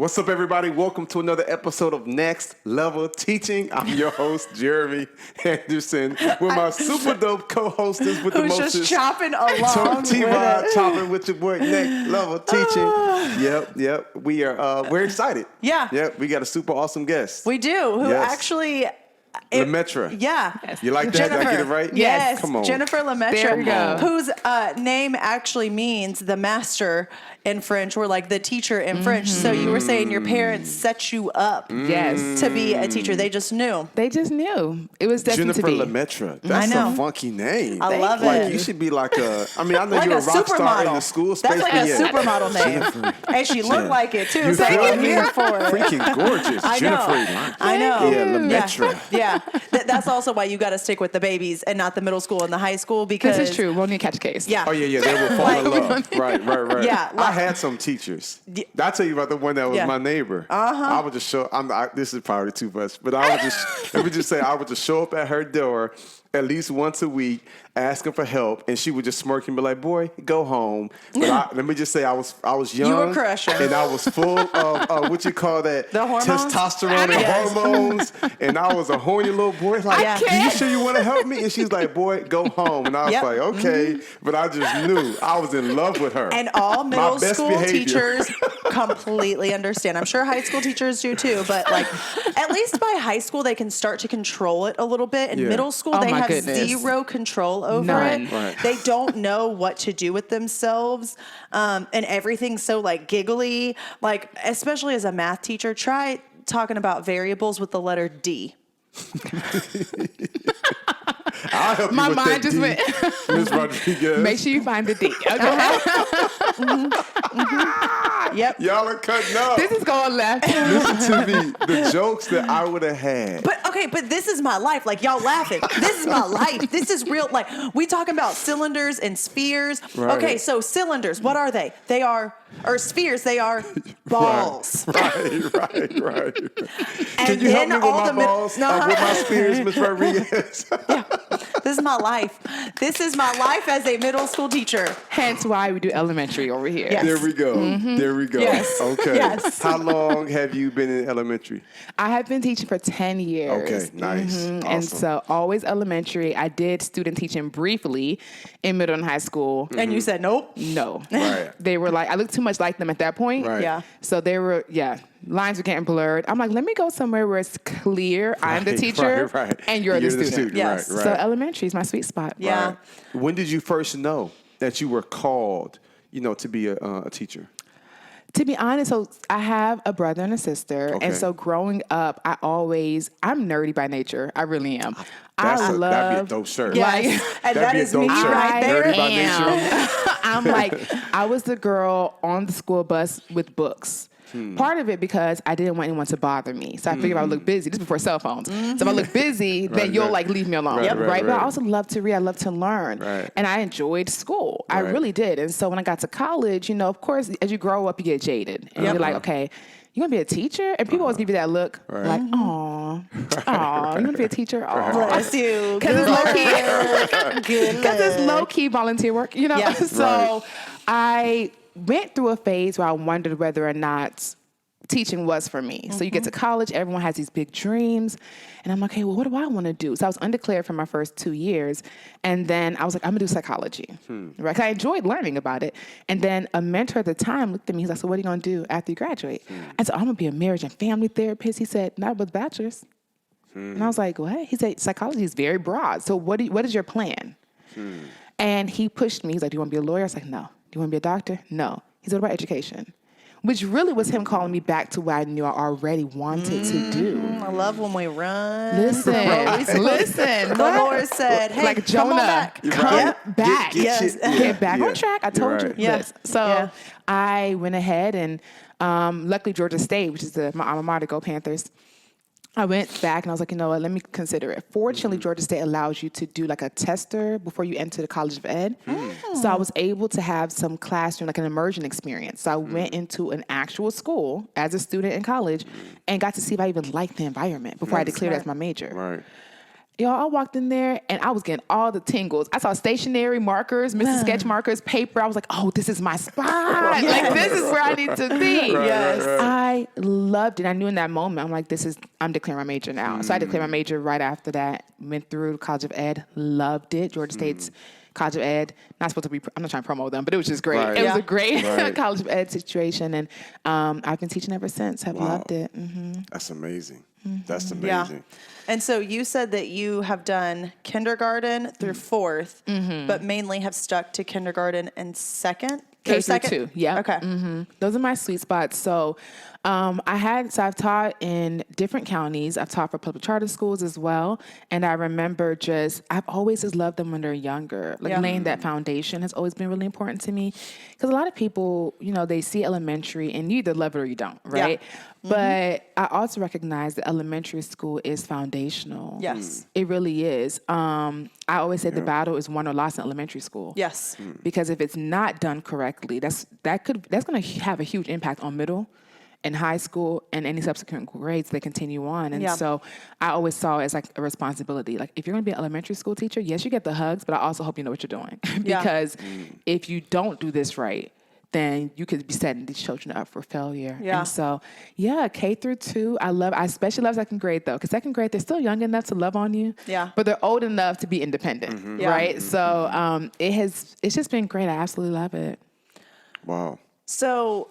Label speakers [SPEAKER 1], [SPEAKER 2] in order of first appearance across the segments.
[SPEAKER 1] What's up, everybody? Welcome to another episode of Next Level Teaching. I'm your host, Jeremy Anderson, with my super dope co-hostess with the
[SPEAKER 2] Who's
[SPEAKER 1] most.
[SPEAKER 2] just chopping along
[SPEAKER 1] T-Rod,
[SPEAKER 2] with it.
[SPEAKER 1] chopping with your boy, Next Level Teaching. Yep. We're excited.
[SPEAKER 2] Yeah.
[SPEAKER 1] Yep, we got a super awesome guest.
[SPEAKER 2] We do, who
[SPEAKER 1] Yes.
[SPEAKER 2] actually...
[SPEAKER 1] Lemaitre.
[SPEAKER 2] Yeah.
[SPEAKER 1] Yes. You like that? Did I get it right?
[SPEAKER 2] Yes.
[SPEAKER 1] Come on.
[SPEAKER 2] Jennifer Lemaitre,
[SPEAKER 3] There we go.
[SPEAKER 2] whose name actually means the master in French, or like the teacher in French. So you were saying your parents set you up
[SPEAKER 3] Yes.
[SPEAKER 2] to be a teacher. They just knew.
[SPEAKER 3] They just knew. It was destined
[SPEAKER 1] Jennifer
[SPEAKER 3] to be.
[SPEAKER 1] Lemaitre. That's
[SPEAKER 2] I know.
[SPEAKER 1] a funky name.
[SPEAKER 2] I love
[SPEAKER 1] Like,
[SPEAKER 2] it.
[SPEAKER 1] you should be like a, I mean, I know
[SPEAKER 2] Like
[SPEAKER 1] you're a
[SPEAKER 2] a
[SPEAKER 1] rock star
[SPEAKER 2] supermodel.
[SPEAKER 1] in the school space.
[SPEAKER 2] That's like
[SPEAKER 1] but
[SPEAKER 2] a
[SPEAKER 1] yeah.
[SPEAKER 2] supermodel name.
[SPEAKER 1] Jennifer.
[SPEAKER 2] And she looked like it too.
[SPEAKER 1] You
[SPEAKER 2] So
[SPEAKER 1] feel
[SPEAKER 2] I'm
[SPEAKER 1] me?
[SPEAKER 2] here for it.
[SPEAKER 1] Freaking gorgeous.
[SPEAKER 2] I know.
[SPEAKER 1] Jennifer Lemaitre.
[SPEAKER 2] I know.
[SPEAKER 1] Yeah, Lemaitre.
[SPEAKER 2] Yeah. That's also why you got to stick with the babies and not the middle school and the high school, because
[SPEAKER 3] This is true. We'll need to catch a case.
[SPEAKER 2] Yeah.
[SPEAKER 1] Oh, yeah, they will fall in love. Right.
[SPEAKER 2] Yeah,
[SPEAKER 1] I had some teachers. I'll tell you about the one that was
[SPEAKER 2] Yeah.
[SPEAKER 1] my neighbor. I would just show, this is probably too much, but I would just, let me just say, I would just show up at her door at least once a week, asking for help, and she would just smirk and be like, "Boy, go home." But let me just say, I was young.
[SPEAKER 2] You were crushing.
[SPEAKER 1] And I was full of what you call that?
[SPEAKER 2] The hormones?
[SPEAKER 1] Testosterone and
[SPEAKER 2] Yes.
[SPEAKER 1] hormones. And I was a horny little boy. Like,
[SPEAKER 2] Yeah.
[SPEAKER 1] you sure you want to help me? And she's like, "Boy, go home." And I was
[SPEAKER 2] Yep.
[SPEAKER 1] like, okay. But I just knew I was in love with her.
[SPEAKER 2] And all middle
[SPEAKER 1] best
[SPEAKER 2] school
[SPEAKER 1] behavior.
[SPEAKER 2] teachers completely understand. I'm sure high school teachers do too, but like at least by high school they can start to control it a little bit. In
[SPEAKER 1] Yeah.
[SPEAKER 2] middle school
[SPEAKER 3] Oh
[SPEAKER 2] they
[SPEAKER 3] my
[SPEAKER 2] have
[SPEAKER 3] goodness.
[SPEAKER 2] zero control over
[SPEAKER 3] None.
[SPEAKER 2] it.
[SPEAKER 1] Right.
[SPEAKER 2] They don't know what to do with themselves, and everything's so like giggly. Like especially as a math teacher, try talking about variables with the letter D.
[SPEAKER 1] I'll help
[SPEAKER 3] My
[SPEAKER 1] you with
[SPEAKER 3] mind
[SPEAKER 1] that
[SPEAKER 3] just
[SPEAKER 1] D,
[SPEAKER 3] went.
[SPEAKER 1] Miss Rodriguez.
[SPEAKER 3] Make sure you find the D. Okay.
[SPEAKER 2] Yep.
[SPEAKER 1] Y'all are cutting up.
[SPEAKER 3] This is going left.
[SPEAKER 1] Listen to me. The jokes that I would have had.
[SPEAKER 2] But this is my life. Like y'all laughing. This is my life. This is real. Like we talking about cylinders and spheres.
[SPEAKER 1] Right.
[SPEAKER 2] Okay, so cylinders, what are they? They are, or spheres, they are balls.
[SPEAKER 1] Right.
[SPEAKER 2] And
[SPEAKER 1] Can you help
[SPEAKER 2] then
[SPEAKER 1] me with
[SPEAKER 2] all
[SPEAKER 1] my
[SPEAKER 2] the mid-
[SPEAKER 1] balls?
[SPEAKER 2] No.
[SPEAKER 1] With my spears, Miss Rodriguez?
[SPEAKER 2] This is my life. This is my life as a middle school teacher.
[SPEAKER 3] Hence why we do elementary over here.
[SPEAKER 2] Yes.
[SPEAKER 1] There we go. There we go.
[SPEAKER 2] Yes.
[SPEAKER 1] Okay.
[SPEAKER 2] Yes.
[SPEAKER 1] How long have you been in elementary?
[SPEAKER 3] I have been teaching for 10 years.
[SPEAKER 1] Okay, nice. Awesome.
[SPEAKER 3] And so always elementary. I did student teaching briefly in middle and high school.
[SPEAKER 2] And you said nope.
[SPEAKER 3] No.
[SPEAKER 1] Right.
[SPEAKER 3] They were like, I looked too much like them at that point.
[SPEAKER 1] Right.
[SPEAKER 2] Yeah.
[SPEAKER 3] So they were, lines were getting blurred. I'm like, let me go somewhere where it's clear I'm the teacher
[SPEAKER 1] right.
[SPEAKER 3] and you're the student.
[SPEAKER 2] Yes.
[SPEAKER 1] Right.
[SPEAKER 3] So elementary is my sweet spot.
[SPEAKER 2] Yeah.
[SPEAKER 1] Right. When did you first know that you were called, to be a teacher?
[SPEAKER 3] To be honest, so I have a brother and a sister.
[SPEAKER 1] Okay.
[SPEAKER 3] And so growing up, I'm nerdy by nature. I really am.
[SPEAKER 1] That'd be a dope shirt.
[SPEAKER 2] Yes. And
[SPEAKER 1] That'd
[SPEAKER 2] that
[SPEAKER 1] be a
[SPEAKER 2] is
[SPEAKER 1] dope
[SPEAKER 2] me
[SPEAKER 1] shirt.
[SPEAKER 2] right there.
[SPEAKER 1] Nerdy by nature.
[SPEAKER 3] I'm like, I was the girl on the school bus with books. Part of it because I didn't want anyone to bother me. So I figured if I would look busy, this is before cell phones. So if I look busy, then you'll like leave me alone.
[SPEAKER 1] Right.
[SPEAKER 3] But I also love to read. I love to learn.
[SPEAKER 1] Right.
[SPEAKER 3] And I enjoyed school. I
[SPEAKER 1] Right.
[SPEAKER 3] really did. And so when I got to college, of course, as you grow up, you get jaded. And you're like, okay, you want to be a teacher? And people always give you that look like, aw, you want to be a teacher? Aw.
[SPEAKER 2] Bless you.
[SPEAKER 3] Because it's low-key.
[SPEAKER 2] Good
[SPEAKER 3] Because it's
[SPEAKER 2] luck.
[SPEAKER 3] low-key volunteer work,
[SPEAKER 2] Yeah.
[SPEAKER 3] So I went through a phase where I wondered whether or not teaching was for me. So you get to college, everyone has these big dreams. And I'm like, hey, well, what do I want to do? So I was undeclared for my first 2 years. And then I was like, I'm going to do psychology. Right? 'Cause I enjoyed learning about it. And then a mentor at the time looked at me. He's like, so what are you going to do after you graduate? I said, I'm going to be a marriage and family therapist. He said, not with a bachelor's. And I was like, what? He said, psychology is very broad. So what is your plan? And he pushed me. He's like, do you want to be a lawyer? I was like, no. Do you want to be a doctor? No. He said, what about education? Which really was him calling me back to what I knew I already wanted to do.
[SPEAKER 2] I love when we run.
[SPEAKER 3] Listen.
[SPEAKER 2] The Lord said, hey,
[SPEAKER 3] Like
[SPEAKER 2] come on
[SPEAKER 3] Jonah,
[SPEAKER 2] back.
[SPEAKER 3] come back.
[SPEAKER 2] Yes.
[SPEAKER 3] Get back on track. I told you.
[SPEAKER 1] right.
[SPEAKER 2] Yeah.
[SPEAKER 3] Yes. So
[SPEAKER 2] Yeah.
[SPEAKER 3] I went ahead and luckily Georgia State, which is my alma mater, go Panthers, I went back and I was like, you know what, let me consider it. Fortunately, Georgia State allows you to do like a tester before you enter the College of Ed. So I was able to have some classroom, like an immersion experience. So I went into an actual school as a student in college and got to see if I even liked the environment before I declared it as my major.
[SPEAKER 1] Right.
[SPEAKER 3] Y'all, I walked in there and I was getting all the tingles. I saw stationery, markers, Mrs. Sketch markers, paper. I was like, oh, this is my spot. Like, this is where I need to be.
[SPEAKER 2] Yes.
[SPEAKER 3] I loved it. I knew in that moment, I'm like, I'm declaring my major now. So I declared my major right after that. Went through College of Ed, loved it. Georgia State's College of Ed. Not supposed to be, I'm not trying to promote them, but it was just great.
[SPEAKER 1] Right.
[SPEAKER 3] It was a great College of Ed situation. And I've been teaching ever since. I've loved it.
[SPEAKER 1] That's amazing. That's amazing.
[SPEAKER 2] Yeah. And so you said that you have done kindergarten through fourth, but mainly have stuck to kindergarten and second?
[SPEAKER 3] K through 2, yeah.
[SPEAKER 2] Okay.
[SPEAKER 3] Those are my sweet spots. So I've taught in different counties. I've taught for public charter schools as well. And I remember I've always just loved them when they're younger. Like laying that foundation has always been really important to me. Because a lot of people, they see elementary and you either love it or you don't, right? Yeah. But I also recognize that elementary school is foundational.
[SPEAKER 2] Yes.
[SPEAKER 3] It really is. I always say the battle is won or lost in elementary school.
[SPEAKER 2] Yes.
[SPEAKER 3] Because if it's not done correctly, that's going to have a huge impact on middle and high school and any subsequent grades that continue on. And so I always saw it as like a responsibility. Like if you're going to be an elementary school teacher, yes, you get the hugs, but I also hope you know what you're doing. Because if you don't do this right, then you could be setting these children up for failure.
[SPEAKER 2] Yeah.
[SPEAKER 3] And so, K through 2, I especially love second grade though, because second grade, they're still young enough to love on you, but they're old enough to be independent, right? So it's just been great. I absolutely love it.
[SPEAKER 1] Wow.
[SPEAKER 2] So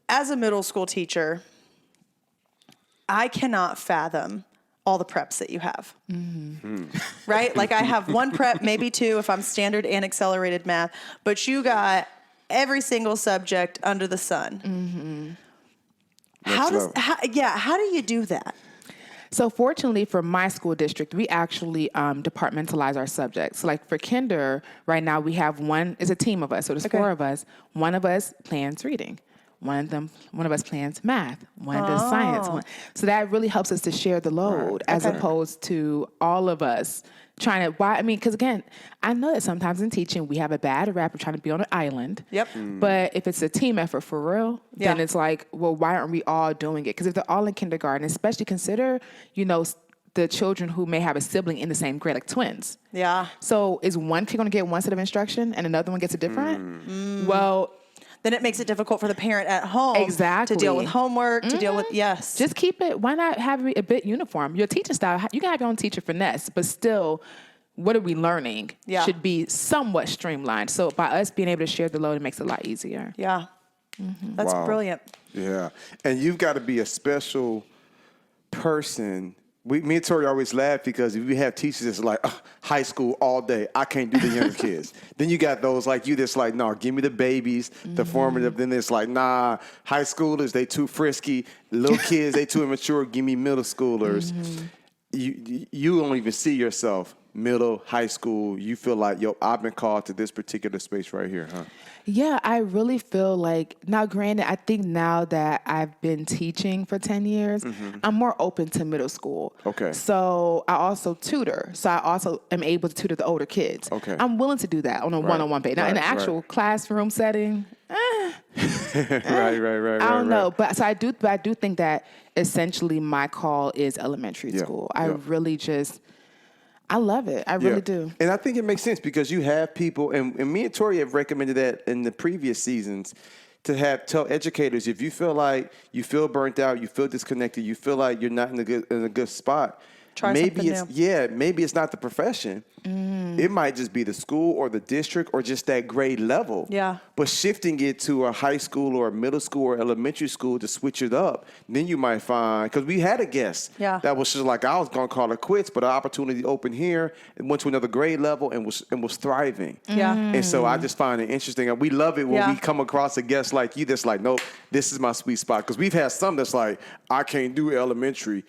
[SPEAKER 2] as a middle school teacher, I cannot fathom all the preps that you have, right? Like I have one prep, maybe two if I'm standard and accelerated math, but you got every single subject under the sun. How do you do that?
[SPEAKER 3] So fortunately for my school district, we actually departmentalize our subjects. So like for kinder, right now we have it's a team of us. So there's 4 of us. One of us plans reading. One of us plans math. One does science. So that really helps us to share the load as opposed to all of us trying to, because again, I know that sometimes in teaching we have a bad rap of trying to be on an island.
[SPEAKER 2] Yep.
[SPEAKER 3] But if it's a team effort for real, then it's like, well, why aren't we all doing it? Because if they're all in kindergarten, especially consider, the children who may have a sibling in the same grade, like twins.
[SPEAKER 2] Yeah.
[SPEAKER 3] So is one kid going to get one set of instruction and another one gets a different? Well,
[SPEAKER 2] then it makes it difficult for the parent at home to deal with homework, to deal with,
[SPEAKER 3] Just keep it, why not have it a bit uniform? Your teaching style, you can have your own teacher finesse, but still, what are we learning should be somewhat streamlined. So by us being able to share the load, it makes it a lot easier.
[SPEAKER 2] Yeah. That's brilliant.
[SPEAKER 1] Yeah. And you've got to be a special person. Me and Tori always laugh because if we have teachers that's like, high school all day, I can't do the younger kids. Then you got those like you that's like, no, give me the babies, the formative. Then it's like, nah, high schoolers, they too frisky. Little kids, they too immature. Give me middle schoolers. You don't even see yourself middle, high school. You feel like, I've been called to this particular space right here, huh?
[SPEAKER 3] Yeah, I really feel like, now granted, I think now that I've been teaching for 10 years, I'm more open to middle school.
[SPEAKER 1] Okay.
[SPEAKER 3] So I also tutor. So I also am able to tutor the older kids.
[SPEAKER 1] Okay.
[SPEAKER 3] I'm willing to do that on a one-on-one basis. Now, in an actual classroom setting,
[SPEAKER 1] right.
[SPEAKER 3] I don't know. But I do think that essentially my call is elementary school. I really I love it. I really do.
[SPEAKER 1] And I think it makes sense because you have people, and me and Tori have recommended that in the previous seasons, to tell educators, if you feel like you feel burnt out, you feel disconnected, you feel like you're not in a good spot, maybe it's not the profession. It might just be the school or the district or just that grade level.
[SPEAKER 2] Yeah.
[SPEAKER 1] But shifting it to a high school or a middle school or elementary school to switch it up, then you might find, because we had a guest that was just like, I was going to call it quits, but an opportunity opened here and went to another grade level and was thriving.
[SPEAKER 2] Yeah.
[SPEAKER 1] And so I just find it interesting. And we love it when we come across a guest like you that's like, nope, this is my sweet spot. Because we've had some that's like, I can't do elementary,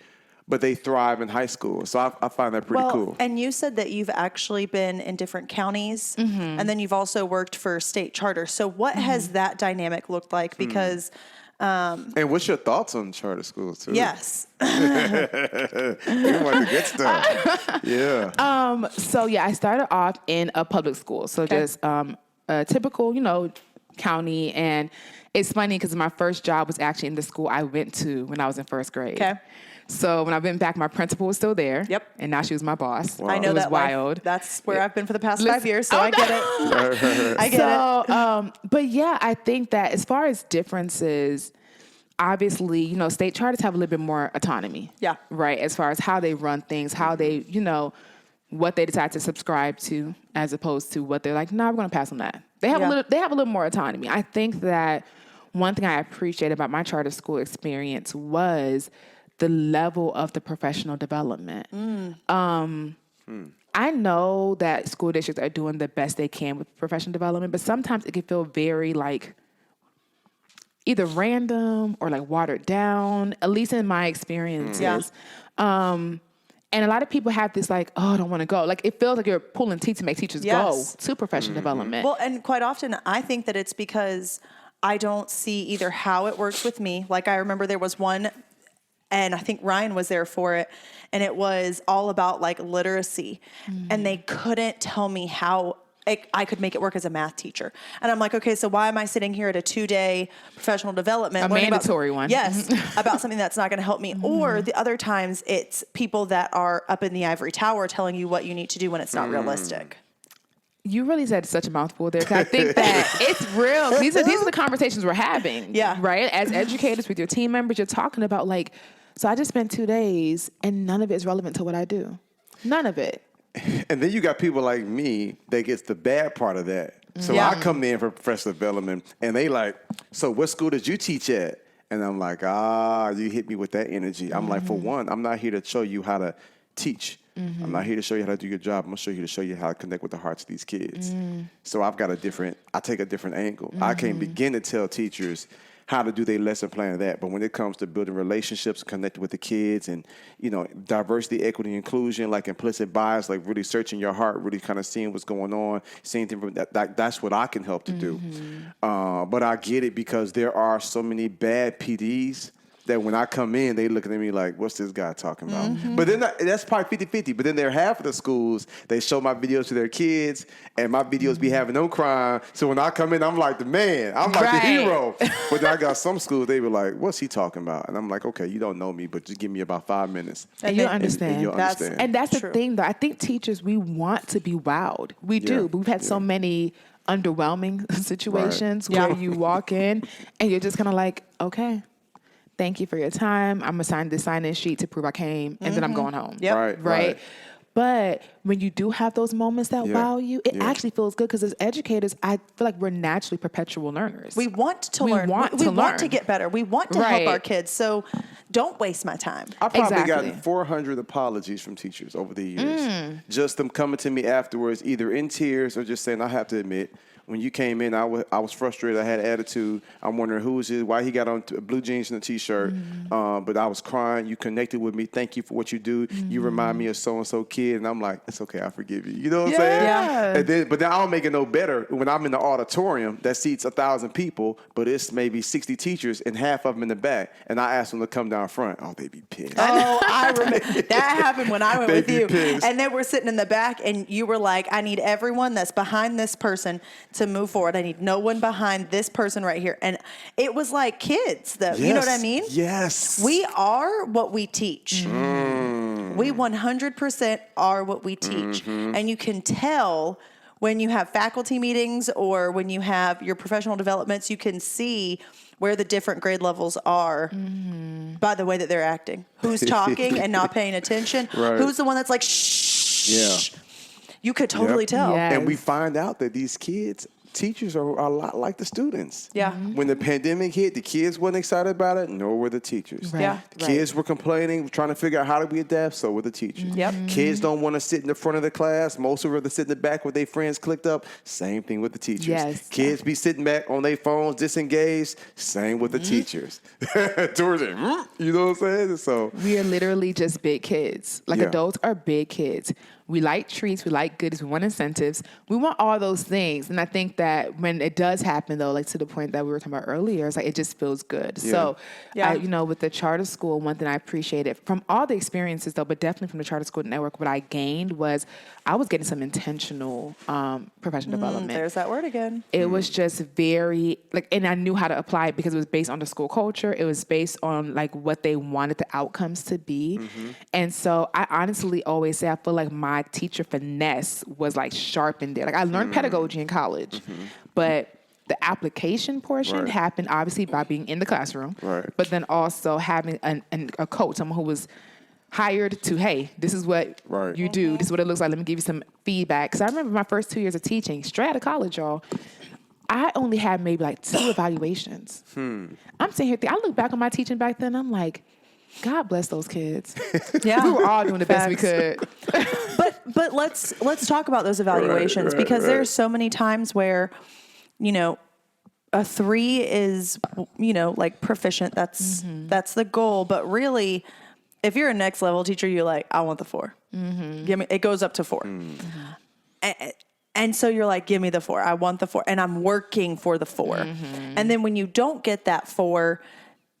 [SPEAKER 1] but they thrive in high school. So I find that pretty cool.
[SPEAKER 2] And you said that you've actually been in different counties, and then you've also worked for state charter. So what has that dynamic looked like? Because...
[SPEAKER 1] and what's your thoughts on charter schools, too?
[SPEAKER 2] Yes.
[SPEAKER 1] You want the good stuff. Yeah.
[SPEAKER 3] I started off in a public school. So just a typical, county. And it's funny because my first job was actually in the school I went to when I was in first grade.
[SPEAKER 2] Okay.
[SPEAKER 3] So when I went back, my principal was still there.
[SPEAKER 2] Yep.
[SPEAKER 3] And now she was my boss.
[SPEAKER 2] I know
[SPEAKER 3] It was
[SPEAKER 2] that
[SPEAKER 3] wild.
[SPEAKER 2] life. That's where I've been for the past
[SPEAKER 3] Listen-
[SPEAKER 2] 5 years, so I get it. I get it.
[SPEAKER 3] But yeah, I think that as far as differences, obviously, state charters have a little bit more autonomy.
[SPEAKER 2] Yeah.
[SPEAKER 3] Right. As far as how they run things, how they, what they decide to subscribe to, as opposed to what they're like, no, we're going to pass on that. They have a little more autonomy. I think that one thing I appreciate about my charter school experience was the level of the professional development. I know that school districts are doing the best they can with professional development, but sometimes it can feel very like either random or like watered down, at least in my experiences.
[SPEAKER 2] Yeah.
[SPEAKER 3] And a lot of people have this like, oh, I don't want to go. Like it feels like you're pulling teeth to make teachers go to professional development.
[SPEAKER 2] Well, and quite often I think that it's because I don't see either how it works with me. Like I remember there was one, and I think Ryan was there for it, and it was all about like literacy. And they couldn't tell me how I could make it work as a math teacher. And I'm like, okay, so why am I sitting here at a 2-day professional development?
[SPEAKER 3] A mandatory one.
[SPEAKER 2] Yes, about something that's not going to help me. Or the other times it's people that are up in the ivory tower telling you what you need to do when it's not realistic.
[SPEAKER 3] You really said such a mouthful there. 'Cause I think that it's real. These are the conversations we're having.
[SPEAKER 2] Yeah.
[SPEAKER 3] Right? As educators with your team members, you're talking about like, so I just spent 2 days and none of it is relevant to what I do. None of it.
[SPEAKER 1] And then you got people like me that gets the bad part of that. So I come in for professional development, and they like, so what school did you teach at? And I'm like, you hit me with that energy. I'm like, for one, I'm not here to show you how to teach. I'm not here to show you how to do your job. I'm going to show you how to connect with the hearts of these kids. So I take a different angle. I can't begin to tell teachers how to do their lesson plan that. But when it comes to building relationships, connecting with the kids, and, diversity, equity, inclusion, like implicit bias, like really searching your heart, really kind of seeing what's going on, seeing things that's what I can help to do. But I get it because there are so many bad PDs that when I come in, they looking at me like, what's this guy talking about? But then that's probably 50-50. But then there are half of the schools, they show my videos to their kids, and my videos be having them crying. So when I come in, I'm like the man. I'm like the hero. But then I got some schools, they were like, what's he talking about? And I'm like, okay, you don't know me, but just give me about 5 minutes.
[SPEAKER 3] And you'll understand.
[SPEAKER 1] And you'll understand.
[SPEAKER 3] And that's
[SPEAKER 2] True.
[SPEAKER 3] the thing, though. I think teachers, we want to be wowed. We do. But we've had so many underwhelming situations where you walk in and you're just kind of like, okay. Thank you for your time. I'm assigned this sign-in sheet to prove I came, and then I'm going home.
[SPEAKER 2] Yep.
[SPEAKER 3] Right? But when you do have those moments that wow you, it actually feels good because as educators, I feel like we're naturally perpetual learners.
[SPEAKER 2] We want to learn. We want to get better. We want to help our kids. So don't waste my time.
[SPEAKER 1] I probably gotten 400 apologies from teachers over the years. Just them coming to me afterwards, either in tears or just saying, I have to admit, when you came in, I was frustrated. I had attitude. I'm wondering who is it, why he got on blue jeans and a T-shirt. But I was crying. You connected with me. Thank you for what you do. You remind me of so-and-so kid. And I'm like, it's okay. I forgive you. You know what I'm saying?
[SPEAKER 3] Yeah.
[SPEAKER 1] But then I don't make it no better when I'm in the auditorium that seats 1,000 people, but it's maybe 60 teachers and half of them in the back. And I ask them to come down front. Oh, they be pissed.
[SPEAKER 2] Oh, I remember. That happened when I went with you.
[SPEAKER 1] Pissed.
[SPEAKER 2] And then we're sitting in the back, and you were like, I need everyone that's behind this person to move forward. I need no one behind this person right here. And it was like kids, though. You know what I mean?
[SPEAKER 1] Yes.
[SPEAKER 2] We are what we teach. We 100% are what we teach. And you can tell when you have faculty meetings or when you have your professional developments, you can see where the different grade levels are by the way that they're acting. Who's talking and not paying attention?
[SPEAKER 1] Right.
[SPEAKER 2] Who's the one that's like, shh?
[SPEAKER 1] Yeah.
[SPEAKER 2] You could totally tell.
[SPEAKER 3] Yeah.
[SPEAKER 1] And we find out that these teachers are a lot like the students.
[SPEAKER 2] Yeah.
[SPEAKER 1] When the pandemic hit, the kids weren't excited about it, nor were the teachers.
[SPEAKER 3] Right.
[SPEAKER 2] Yeah.
[SPEAKER 1] The kids were complaining, trying to figure out how do we adapt, so were the teachers.
[SPEAKER 2] Yep.
[SPEAKER 1] Kids don't want to sit in the front of the class. Most would rather sit in the back with their friends clicked up. Same thing with the teachers.
[SPEAKER 3] Yes.
[SPEAKER 1] Kids be sitting back on their phones, disengaged. Same with the teachers. Towards it, you know what I'm saying? So
[SPEAKER 3] We are literally just big kids. Like adults are big kids. We like treats. We like goodies. We want incentives. We want all those things. And I think that when it does happen, though, like to the point that we were talking about earlier, it's like it just feels good.
[SPEAKER 1] Yeah.
[SPEAKER 3] So,
[SPEAKER 2] Yeah.
[SPEAKER 3] with the charter school, one thing I appreciated from all the experiences, though, but definitely from the charter school network, what I gained was I was getting some intentional professional development.
[SPEAKER 2] There's that word again.
[SPEAKER 3] It was just very and I knew how to apply it because it was based on the school culture. It was based on like what they wanted the outcomes to be. And so I honestly always say I feel like my teacher finesse was like sharp in there. Like I learned pedagogy in college, but the application portion happened obviously by being in the classroom, but then also having a coach, someone who was hired to, hey, this is what you do. This is what it looks like. Let me give you some feedback. Because I remember my first 2 years of teaching, straight out of college, y'all, I only had maybe like 2 evaluations. I'm sitting here, I look back on my teaching back then, I'm like, God bless those kids.
[SPEAKER 2] Yeah.
[SPEAKER 3] We were all doing the best we could.
[SPEAKER 2] But let's talk about those evaluations because there's so many times where, a 3 is, like proficient. That's the goal. But really, if you're a next level teacher, you're like, I want the 4. Give me. It goes up to 4. And so you're like, give me the 4. I want the 4, and I'm working for the 4. And then when you don't get that 4,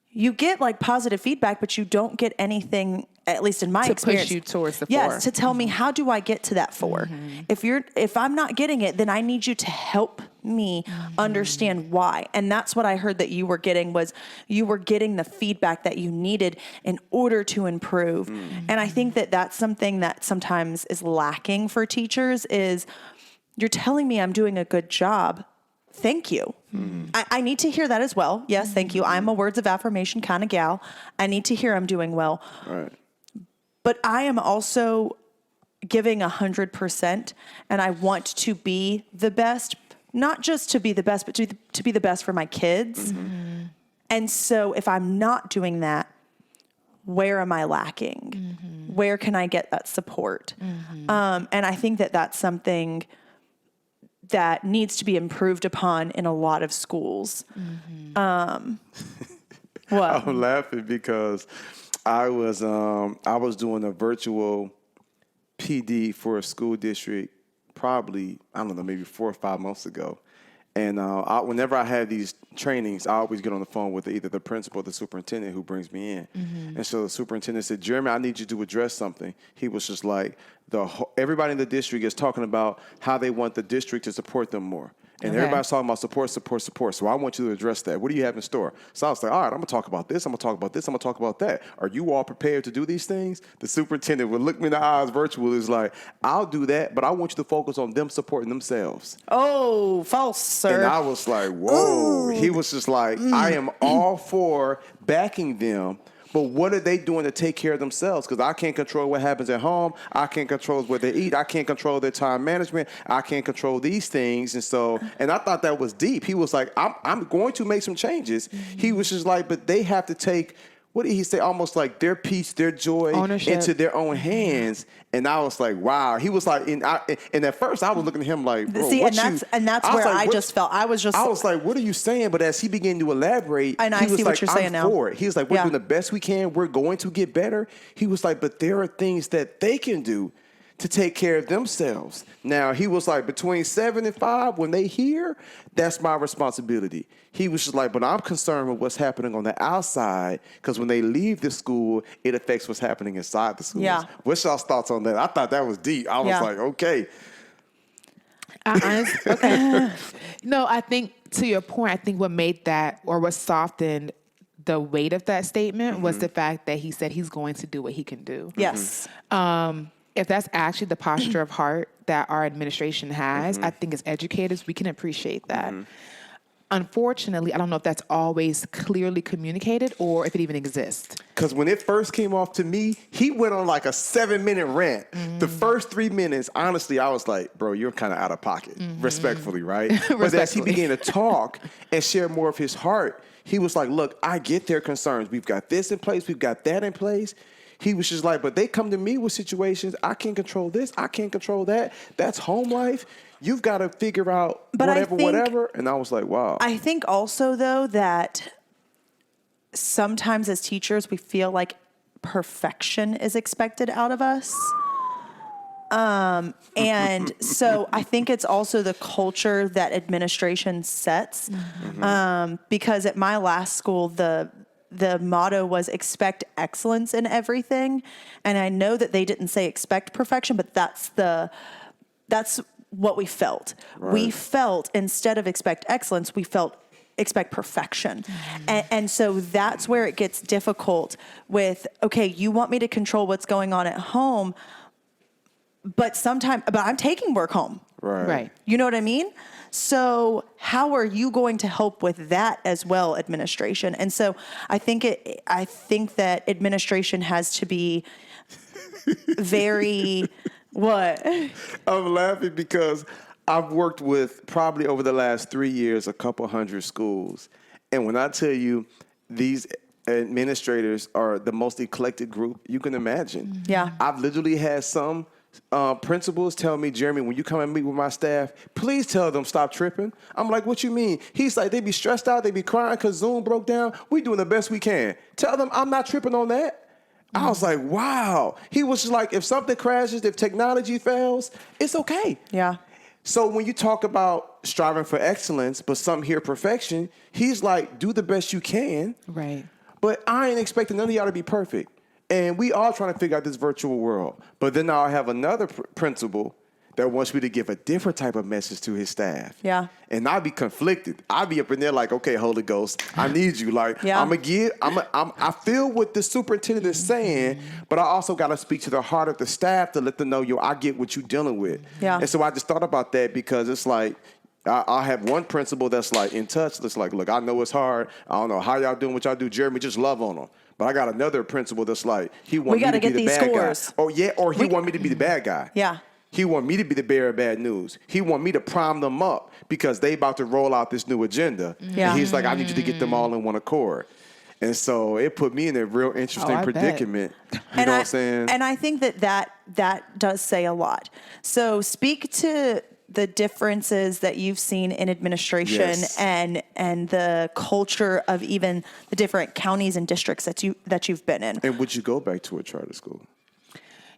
[SPEAKER 2] you get like positive feedback, but you don't get anything, at least in my experience,
[SPEAKER 3] push you towards the 4.
[SPEAKER 2] Yes, to tell me how do I get to that 4. If I'm not getting it, then I need you to help me understand why. And that's what I heard that you were getting was you were getting the feedback that you needed in order to improve. And I think that that's something that sometimes is lacking for teachers is you're telling me I'm doing a good job. Thank you. I need to hear that as well. Yes, thank you. I'm a words of affirmation kind of gal. I need to hear I'm doing well.
[SPEAKER 1] Right.
[SPEAKER 2] But I am also giving 100%, and I want to be the best, not just to be the best, but to be the best for my kids. And so if I'm not doing that, where am I lacking? Where can I get that support? And I think that that's something that needs to be improved upon in a lot of schools. What?
[SPEAKER 1] I'm laughing because I was doing a virtual PD for a school district probably, I don't know, maybe 4 or 5 months ago. And whenever I have these trainings, I always get on the phone with either the principal or the superintendent who brings me in. And so the superintendent said, Jeremy, I need you to address something. He was just like, everybody in the district is talking about how they want the district to support them more. And everybody's talking about support. So I want you to address that. What do you have in store? So I was like, all right, I'm going to talk about this. I'm going to talk about this. I'm going to talk about that. Are you all prepared to do these things? The superintendent would look me in the eyes virtually. Is like, I'll do that, but I want you to focus on them supporting themselves.
[SPEAKER 2] Oh, false, sir.
[SPEAKER 1] And I was like, whoa. Ooh. He was just like, I am all for backing them. But what are they doing to take care of themselves? Because I can't control what happens at home. I can't control what they eat. I can't control their time management. I can't control these things. And I thought that was deep. He was like, I'm going to make some changes. He was just like, but they have to take, what did he say? Almost like their peace, their joy
[SPEAKER 3] ownership
[SPEAKER 1] into their own hands. And I was like, wow. He was like, and at first I was looking at him like, bro,
[SPEAKER 2] see, and that's where I just felt. I was like,
[SPEAKER 1] what are you saying? But as he began to elaborate,
[SPEAKER 2] and I see what you're saying now.
[SPEAKER 1] For it. He was like, we're doing the best we can. We're going to get better. He was like, but there are things that they can do to take care of themselves. Now, he was like, between 7 and 5, when they hear, that's my responsibility. He was just like, but I'm concerned with what's happening on the outside, because when they leave the school, it affects what's happening inside the schools.
[SPEAKER 2] Yeah.
[SPEAKER 1] What's y'all's thoughts on that? I thought that was deep. I was like, okay.
[SPEAKER 3] Okay. No, I think to your point, I think what made that or what softened the weight of that statement was the fact that he said he's going to do what he can do.
[SPEAKER 2] Yes.
[SPEAKER 3] If that's actually the posture of heart that our administration has, I think as educators, we can appreciate that. Unfortunately, I don't know if that's always clearly communicated or if it even exists.
[SPEAKER 1] Because when it first came off to me, he went on like a 7-minute rant. The first 3 minutes, honestly, I was like, bro, you're kind of out of pocket, respectfully, right? But as he began to talk and share more of his heart, he was like, look, I get their concerns. We've got this in place. We've got that in place. He was just like, but they come to me with situations. I can't control this. I can't control that. That's home life. You've got to figure out whatever. And I was like, wow.
[SPEAKER 2] I think also, though, that sometimes as teachers, we feel like perfection is expected out of us. And so I think it's also the culture that administration sets. Because at my last school, the motto was expect excellence in everything. And I know that they didn't say expect perfection, but that's what we felt.
[SPEAKER 1] Right.
[SPEAKER 2] We felt, instead of expect excellence, we felt expect perfection. And so that's where it gets difficult with, okay, you want me to control what's going on at home, but I'm taking work home.
[SPEAKER 1] Right.
[SPEAKER 2] You know what I mean? So how are you going to help with that as well, administration? And so I think that administration has to be very what?
[SPEAKER 1] I'm laughing because I've worked with, probably over the last 3 years, a couple hundred schools. And when I tell you these administrators are the most eclectic group you can imagine.
[SPEAKER 2] Yeah.
[SPEAKER 1] I've literally had some principals tell me, Jeremy, when you come and meet with my staff, please tell them stop tripping. I'm like, what you mean? He's like, they be stressed out. They be crying because Zoom broke down. We doing the best we can. Tell them I'm not tripping on that. I was like, wow. He was just like, if something crashes, if technology fails, it's okay.
[SPEAKER 2] Yeah.
[SPEAKER 1] So when you talk about striving for excellence, but some hear perfection, he's like, do the best you can.
[SPEAKER 3] Right.
[SPEAKER 1] But I ain't expecting none of y'all to be perfect. And we all trying to figure out this virtual world. But then now I have another principal that wants me to give a different type of message to his staff.
[SPEAKER 2] Yeah.
[SPEAKER 1] And I'll be conflicted. I'll be up in there like, okay, Holy Ghost, I need you. Like,
[SPEAKER 2] Yeah.
[SPEAKER 1] I feel what the superintendent is saying, but I also got to speak to the heart of the staff to let them know, I get what you're dealing with.
[SPEAKER 2] Yeah.
[SPEAKER 1] And so I just thought about that because it's like, I have one principal that's like in touch. That's like, look, I know it's hard. I don't know how y'all doing what y'all do. Jeremy, just love on them. But I got another principal that's like, he want me to be the bad guy. Oh yeah, or he want me to be the bad guy.
[SPEAKER 2] Yeah.
[SPEAKER 1] He want me to be the bearer of bad news. He want me to prime them up because they about to roll out this new agenda.
[SPEAKER 2] Yeah.
[SPEAKER 1] And he's like, I need you to get them all in one accord. And so it put me in a real interesting predicament. You know what I'm saying?
[SPEAKER 2] And I think that does say a lot. So speak to the differences that you've seen in administration
[SPEAKER 1] Yes.
[SPEAKER 2] and the culture of even the different counties and districts that you've been in.
[SPEAKER 1] And would you go back to a charter school?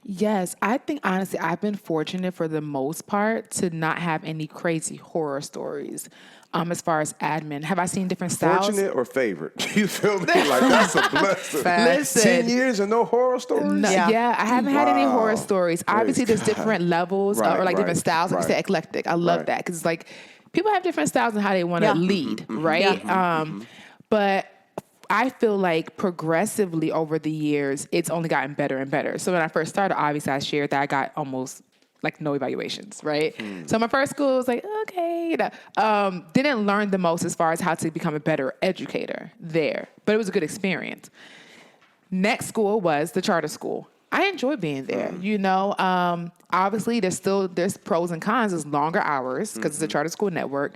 [SPEAKER 3] Yes, I think honestly, I've been fortunate for the most part to not have any crazy horror stories. As far as admin, have I seen different styles?
[SPEAKER 1] Fortunate or favorite? You feel me? Like, that's a blessing.
[SPEAKER 3] Listen.
[SPEAKER 1] 10 years and no horror stories?
[SPEAKER 3] No,
[SPEAKER 2] Yeah.
[SPEAKER 3] yeah, I haven't had any horror
[SPEAKER 1] Wow.
[SPEAKER 3] stories.
[SPEAKER 1] Praise
[SPEAKER 3] Obviously, there's
[SPEAKER 1] God.
[SPEAKER 3] different levels
[SPEAKER 1] Right,
[SPEAKER 3] or like different
[SPEAKER 1] right,
[SPEAKER 3] styles. Like you
[SPEAKER 1] right.
[SPEAKER 3] said, eclectic. I love
[SPEAKER 1] Right.
[SPEAKER 3] that because it's like people have different styles and how they want to
[SPEAKER 2] Yeah.
[SPEAKER 3] lead, right? But I feel like progressively over the years, it's only gotten better and better. So when I first started, obviously, I shared that I got almost like no evaluations, right? So my first school was like, okay, didn't learn the most as far as how to become a better educator there, but it was a good experience. Next school was the charter school. I enjoy being there. Obviously there's pros and cons. There's longer hours because it's a charter school network.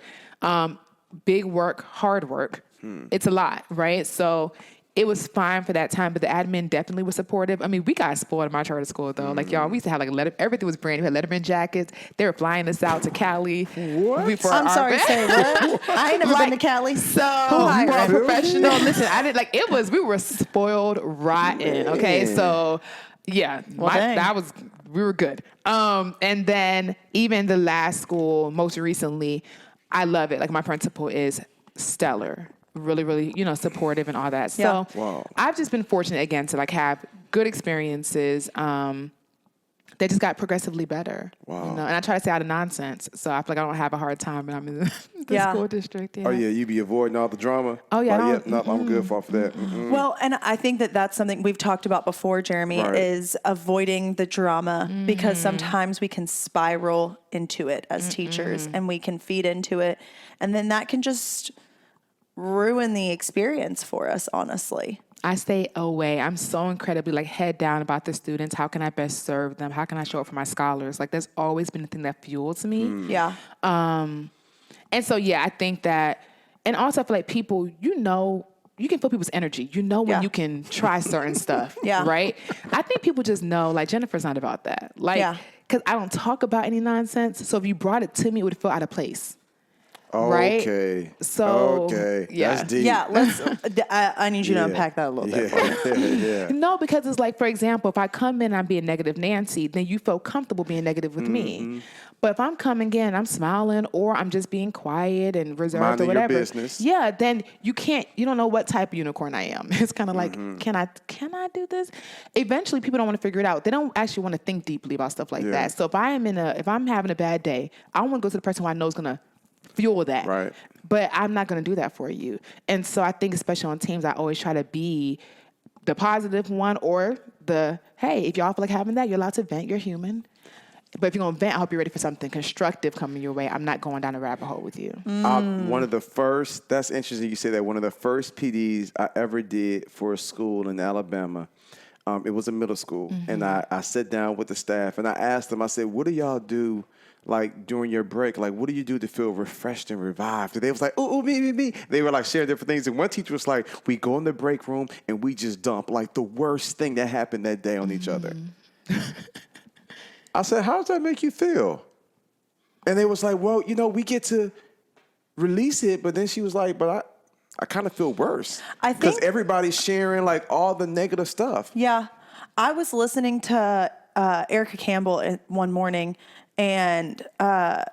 [SPEAKER 3] Big work, hard work. It's a lot, right? So it was fine for that time, but the admin definitely was supportive. I mean, we got spoiled in my charter school, though. Like, y'all, we used to have, everything was brand new. We had Letterman jackets. They were flying us out to Cali.
[SPEAKER 1] What?
[SPEAKER 2] I'm sorry to say what? I ain't never been to Cali.
[SPEAKER 3] So,
[SPEAKER 2] hired
[SPEAKER 3] for a
[SPEAKER 2] him?
[SPEAKER 3] professional, listen, we were spoiled rotten, okay?
[SPEAKER 1] Man.
[SPEAKER 3] So, yeah,
[SPEAKER 2] dang.
[SPEAKER 3] we were good. And then even the last school, most recently, I love it. Like, my principal is stellar. Really, really, supportive and all that. So
[SPEAKER 1] Wow.
[SPEAKER 3] I've just been fortunate again to have good experiences that just got progressively better.
[SPEAKER 1] Wow.
[SPEAKER 3] And I try to stay out of nonsense. So I feel like I don't have a hard time when I'm in the
[SPEAKER 2] Yeah.
[SPEAKER 3] school district. Yeah.
[SPEAKER 1] Oh, yeah, you be avoiding all the drama?
[SPEAKER 3] Oh, yeah,
[SPEAKER 1] Like, no, I'm good for that.
[SPEAKER 2] Well, and I think that's something we've talked about before, Jeremy,
[SPEAKER 1] Right.
[SPEAKER 2] is avoiding the drama because sometimes we can spiral into it as teachers and we can feed into it. And then that can just ruin the experience for us, honestly.
[SPEAKER 3] I stay away. I'm so incredibly head down about the students. How can I best serve them? How can I show up for my scholars? That's always been the thing that fuels me.
[SPEAKER 2] Yeah.
[SPEAKER 3] And so, I think that, and also I feel like people, you can feel people's energy. When
[SPEAKER 2] Yeah.
[SPEAKER 3] you can try certain stuff,
[SPEAKER 2] Yeah.
[SPEAKER 3] right? I think people just know, Jennifer's not about that.
[SPEAKER 2] Yeah.
[SPEAKER 3] Because I don't talk about any nonsense. So if you brought it to me, it would feel out of place. right?
[SPEAKER 1] Okay.
[SPEAKER 3] So,
[SPEAKER 1] okay.
[SPEAKER 3] yeah.
[SPEAKER 1] That's deep.
[SPEAKER 2] Yeah, I need you to unpack that a little bit for me.
[SPEAKER 1] Yeah.
[SPEAKER 3] No, because it's like, for example, if I come in and I'm being negative Nancy, then you feel comfortable being negative with me. But if I'm coming in, I'm smiling, or I'm just being quiet and reserved
[SPEAKER 1] Minding
[SPEAKER 3] or
[SPEAKER 1] your
[SPEAKER 3] whatever.
[SPEAKER 1] business.
[SPEAKER 3] Yeah, then you don't know what type of unicorn I am. It's kind of like, can I do this? Eventually, people don't want to figure it out. They don't actually want to think deeply about stuff like that. So if I'm having a bad day, I want to go to the person who I know is gonna fuel that.
[SPEAKER 1] Right.
[SPEAKER 3] But I'm not going to do that for you. And so I think, especially on teams, I always try to be the positive one, or hey, if y'all feel like having that, you're allowed to vent. You're human. But if you're going to vent, I hope you're ready for something constructive coming your way. I'm not going down a rabbit hole with you.
[SPEAKER 1] One of the first, that's interesting you say that, one of the first PDs I ever did for a school in Alabama, it was a middle school. And I sat down with the staff and I asked them, I said, what do y'all do like during your break? Like, what do you do to feel refreshed and revived? And they was like, oh, me. They were like sharing different things. And one teacher was like, we go in the break room and we just dump like the worst thing that happened that day on each other. I said, how does that make you feel? And they was like, well, we get to release it. But then she was like, but I kind of feel worse. Because everybody's sharing like all the negative stuff.
[SPEAKER 2] Yeah. I was listening to Erica Campbell one morning, and I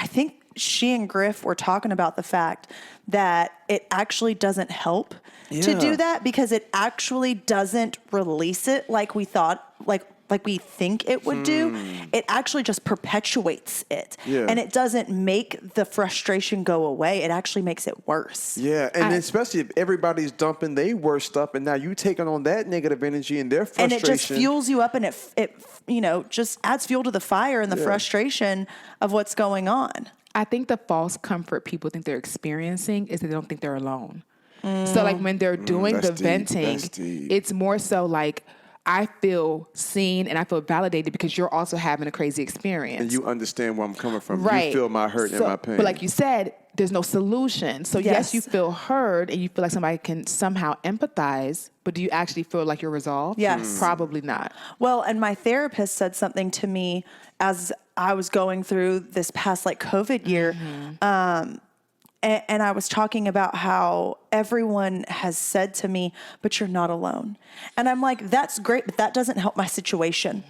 [SPEAKER 2] think she and Griff were talking about the fact that it actually doesn't help to do that, because it actually doesn't release it like we thought, like we think it would do. It actually just perpetuates it.
[SPEAKER 1] Yeah.
[SPEAKER 2] And it doesn't make the frustration go away. It actually makes it worse.
[SPEAKER 1] Yeah, and especially if everybody's dumping their worst stuff, and now you taking on that negative energy and their frustration.
[SPEAKER 2] And it just fuels you up, and it just adds fuel to the fire and the frustration of what's going on.
[SPEAKER 3] I think the false comfort people think they're experiencing is that they don't think they're alone. So like when they're doing the venting, it's more so like, I feel seen and I feel validated because you're also having a crazy experience.
[SPEAKER 1] And you understand where I'm coming from.
[SPEAKER 3] Right.
[SPEAKER 1] You feel my hurt and my pain.
[SPEAKER 3] But like you said, there's no solution. So yes, you feel heard and you feel like somebody can somehow empathize, but do you actually feel like you're resolved?
[SPEAKER 2] Yes.
[SPEAKER 3] Probably not.
[SPEAKER 2] Well, and my therapist said something to me as I was going through this past COVID year. And I was talking about how everyone has said to me, but you're not alone. And I'm like, that's great, but that doesn't help my situation.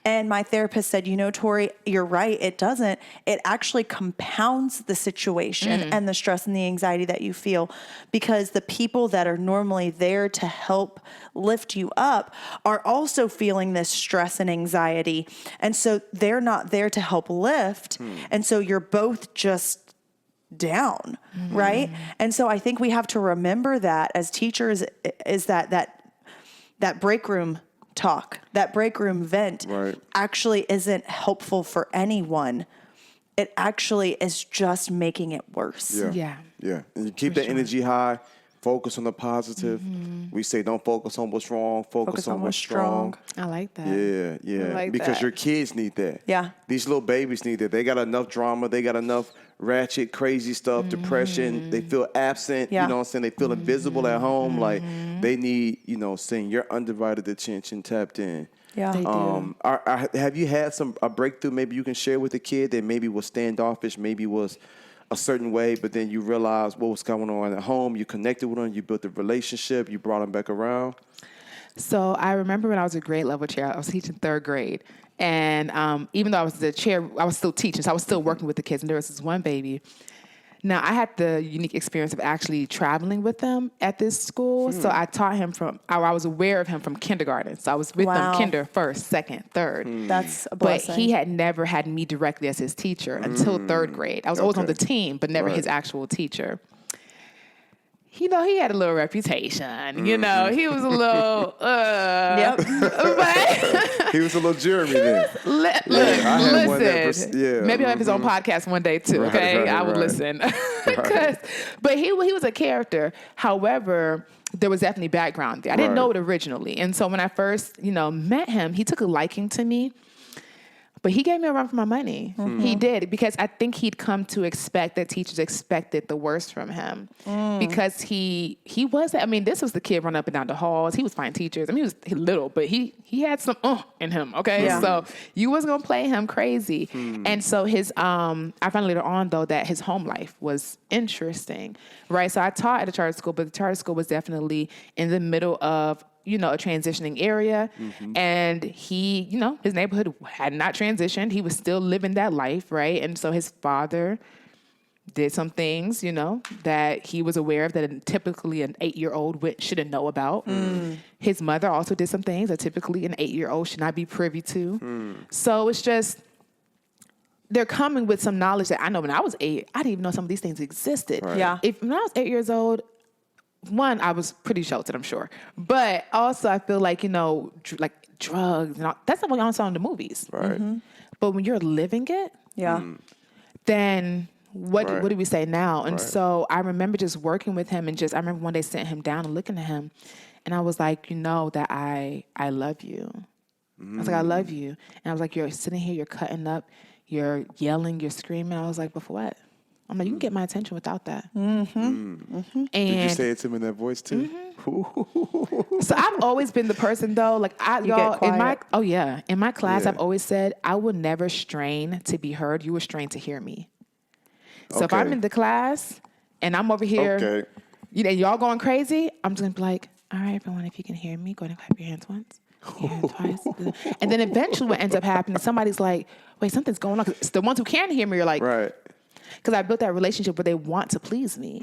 [SPEAKER 2] And my therapist said, Tori, you're right, it doesn't. It actually compounds the situation and the stress and the anxiety that you feel, because the people that are normally there to help lift you up are also feeling this stress and anxiety. And so they're not there to help lift. And so you're both just down, right? And so I think we have to remember that as teachers, is that break room talk, that break room vent actually isn't helpful for anyone. It actually is just making it worse.
[SPEAKER 1] Yeah. And you keep the energy high. Focus on the positive. We say don't focus on what's wrong. Focus on what's strong.
[SPEAKER 3] I like that.
[SPEAKER 1] Yeah.
[SPEAKER 3] I like
[SPEAKER 1] because
[SPEAKER 3] that.
[SPEAKER 1] your kids need that.
[SPEAKER 2] Yeah.
[SPEAKER 1] These little babies need that. They got enough drama. They got enough ratchet, crazy stuff, depression. They feel absent.
[SPEAKER 2] Yeah.
[SPEAKER 1] You know what I'm saying? They feel invisible at home. Like they need, saying your undivided attention tapped in.
[SPEAKER 2] Yeah.
[SPEAKER 3] They do.
[SPEAKER 1] Have you had a breakthrough maybe you can share with the kid that maybe was standoffish, maybe was a certain way, but then you realized what was going on at home, you connected with them, you built a relationship, you brought them back around?
[SPEAKER 3] So I remember when I was a grade level chair, I was teaching third grade. And even though I was the chair, I was still teaching. So I was still working with the kids. And there was this one baby. Now, I had the unique experience of actually traveling with them at this school. So I taught him I was aware of him from kindergarten. So I was with them kinder, first, second, third.
[SPEAKER 2] That's a blessing.
[SPEAKER 3] But he had never had me directly as his teacher until third grade. I was always on the team, but never his actual teacher. He had a little reputation. He was a little,
[SPEAKER 2] Yep.
[SPEAKER 3] but
[SPEAKER 1] he was a little Jeremy then.
[SPEAKER 3] Listen. Maybe I'll have his own podcast one day too. Okay, I would listen. But he was a character. However, there was definitely background there. I didn't know it originally, and so when I first met him, he took a liking to me. But he gave me a run for my money. He did, because I think he'd come to expect that teachers expected the worst from him. Because he was, I mean, this was the kid running up and down the halls. He was fighting teachers. I mean, he was little, but he had some in him, okay?
[SPEAKER 2] Yeah.
[SPEAKER 3] So you wasn't going to play him crazy. And so his, I found later on, though, that his home life was interesting, right? So I taught at a charter school, but the charter school was definitely in the middle of, you know, a transitioning area. And he, you know, his neighborhood had not transitioned. He was still living that life, right? And so his father did some things, you know, that he was aware of that typically an 8-year-old shouldn't know about. His mother also did some things that typically an 8-year-old should not be privy to. So it's just, they're coming with some knowledge that I know when I was 8, I didn't even know some of these things existed.
[SPEAKER 1] Right.
[SPEAKER 2] Yeah.
[SPEAKER 3] When I was 8 years old, one, I was pretty sheltered, I'm sure. But also I feel like, you know, like drugs and all, that's not what I saw in the movies.
[SPEAKER 1] Right.
[SPEAKER 3] But when you're living it, then what do we say now? And so I remember just working with him and I remember one day sitting him down and looking at him, and I was like, you know, that I love you. I was like, I love you. And I was like, you're sitting here, you're cutting up, you're yelling, you're screaming. I was like, but for what? I'm like, you can get my attention without that. And
[SPEAKER 1] Did you say it to him in that voice too?
[SPEAKER 3] so I've always been the person though, like y'all in my class, I've always said I will never strain to be heard. You will strain to hear me. So if I'm in the class and I'm over here, you know, y'all going crazy, I'm just gonna be like, all right, everyone, if you can hear me, go ahead and clap your hands once. Your hands twice. And then eventually what ends up happening, somebody's like, wait, something's going on. 'Cause it's the ones who can hear me are like,
[SPEAKER 1] Right.
[SPEAKER 3] because I built that relationship where they want to please me.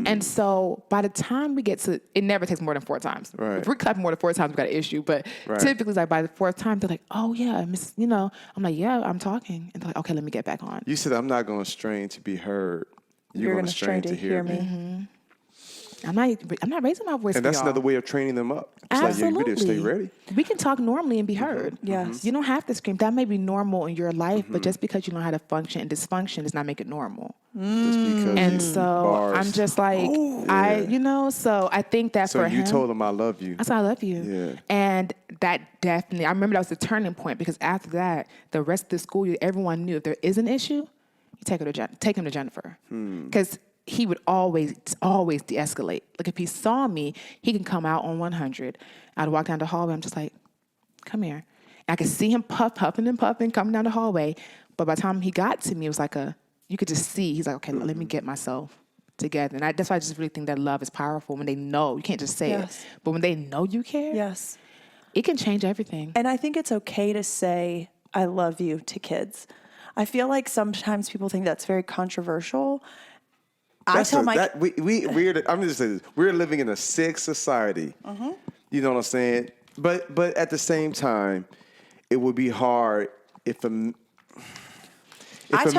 [SPEAKER 3] And so by the time we get to, it never takes more than 4 times.
[SPEAKER 1] Right.
[SPEAKER 3] If we're clapping more than 4 times, we've got an issue. But typically, like by the 4th time, they're like, oh yeah, miss, you know, I'm like, yeah, I'm talking. And they're like, okay, let me get back on.
[SPEAKER 1] You said, I'm not going to strain to be heard. You're going to strain to hear me.
[SPEAKER 3] I'm not raising my voice
[SPEAKER 1] And
[SPEAKER 3] for
[SPEAKER 1] that's
[SPEAKER 3] y'all.
[SPEAKER 1] another way of training them up. It's
[SPEAKER 3] Absolutely.
[SPEAKER 1] like, you better stay ready.
[SPEAKER 3] We can talk normally and be heard.
[SPEAKER 2] Yes.
[SPEAKER 3] You don't have to scream. That may be normal in your life, but just because you know how to function and dysfunction does not make it normal.
[SPEAKER 1] Just because
[SPEAKER 3] And so I'm just like, you know, so I think that
[SPEAKER 1] So
[SPEAKER 3] for
[SPEAKER 1] you
[SPEAKER 3] him.
[SPEAKER 1] told him I love you.
[SPEAKER 3] I said, I love you.
[SPEAKER 1] Yeah.
[SPEAKER 3] And that definitely, I remember that was the turning point, because after that, the rest of the school year, everyone knew if there is an issue, you take him to Jennifer. Because he would always de-escalate. Like if he saw me, he can come out on 100. I'd walk down the hallway. I'm just like, come here. And I could see him huffing and puffing, coming down the hallway. But by the time he got to me, it was like you could just see. He's like, okay, let me get myself together. And that's why I just really think that love is powerful when they know. You can't just say it. But when they know you care, it can change everything.
[SPEAKER 2] And I think it's okay to say, I love you to kids. I feel like sometimes people think that's very controversial. I'm just saying this. We're living in a sick society. You know what I'm saying? But at the same time, it would be hard if a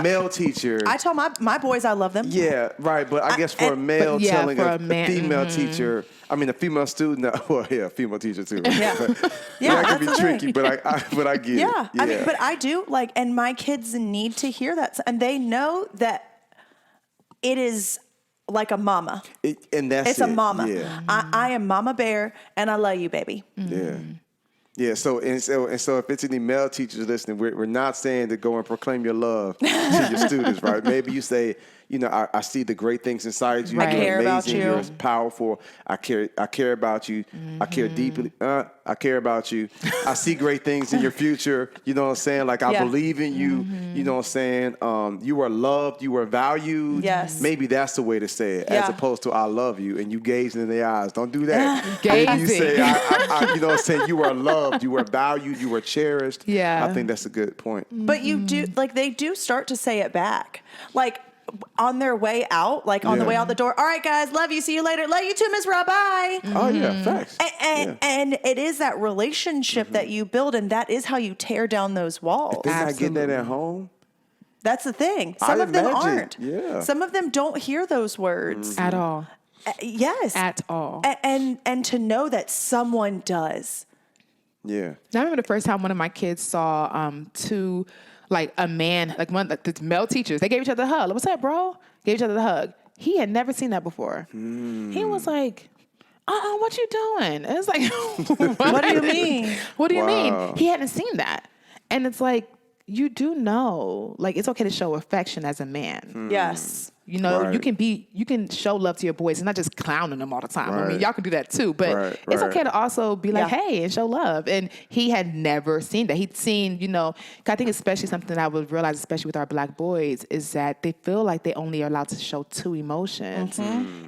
[SPEAKER 2] male teacher. I tell my boys I love them.
[SPEAKER 1] Yeah, right. But I guess for a male telling a female teacher, I mean a female student. Well, yeah, female teacher too.
[SPEAKER 2] Yeah,
[SPEAKER 1] that can be tricky. But I get it.
[SPEAKER 2] Yeah, I mean, but I do like, and my kids need to hear that, and they know that. It is like a mama. It's a mama.
[SPEAKER 1] Yeah.
[SPEAKER 2] I am Mama Bear, and I love you, baby.
[SPEAKER 1] Yeah. So if it's any male teachers listening, we're not saying to go and proclaim your love to your students, right? Maybe you say, you know, I see the great things inside you.
[SPEAKER 2] I
[SPEAKER 1] You're
[SPEAKER 2] care
[SPEAKER 1] amazing.
[SPEAKER 2] about you.
[SPEAKER 1] You're powerful. I care about you. I care deeply. I care about you. I see great things in your future. You know what I'm saying? Like I believe in you. You know what I'm saying? You are loved. You are valued.
[SPEAKER 2] Yes.
[SPEAKER 1] Maybe that's the way to say it, as opposed to I love you and you gazing in their eyes. Don't do that.
[SPEAKER 3] Gazing.
[SPEAKER 1] Maybe you say, I, you know what I'm saying? You are loved. You are valued. You are cherished.
[SPEAKER 3] Yeah.
[SPEAKER 1] I think that's a good point.
[SPEAKER 2] But you do, like, they do start to say it back. Like, on their way out, like on the way out the door. All right, guys, love you. See you later. Love you too, Miss Rob. Bye.
[SPEAKER 1] Oh, yeah, facts.
[SPEAKER 2] And it is that relationship that you build, and that is how you tear down those walls.
[SPEAKER 1] They're not getting that at home.
[SPEAKER 2] That's the thing. Some of them aren't.
[SPEAKER 1] Yeah.
[SPEAKER 2] Some of them don't hear those words.
[SPEAKER 3] At all.
[SPEAKER 2] Yes.
[SPEAKER 3] At all.
[SPEAKER 2] And to know that someone does.
[SPEAKER 1] Yeah.
[SPEAKER 3] I remember the first time one of my kids saw two, like a man, like one of the male teachers, they gave each other a hug. Like, what's up, bro? Gave each other the hug. He had never seen that before. He was like, what you doing? And it's like,
[SPEAKER 2] What do you mean?
[SPEAKER 3] What do you mean? He hadn't seen that. And it's like, you do know, like, it's okay to show affection as a man.
[SPEAKER 2] Yes.
[SPEAKER 3] You know,
[SPEAKER 1] Right.
[SPEAKER 3] you can show love to your boys. It's not just clowning them all the time. I mean,
[SPEAKER 1] Right.
[SPEAKER 3] y'all can do that too, but
[SPEAKER 1] Right,
[SPEAKER 3] it's
[SPEAKER 1] right.
[SPEAKER 3] okay to also be like,
[SPEAKER 2] Yeah.
[SPEAKER 3] hey, and show love. And he had never seen that. He'd seen, you know, I think especially something that I would realize, especially with our black boys, is that they feel like they only are allowed to show two emotions.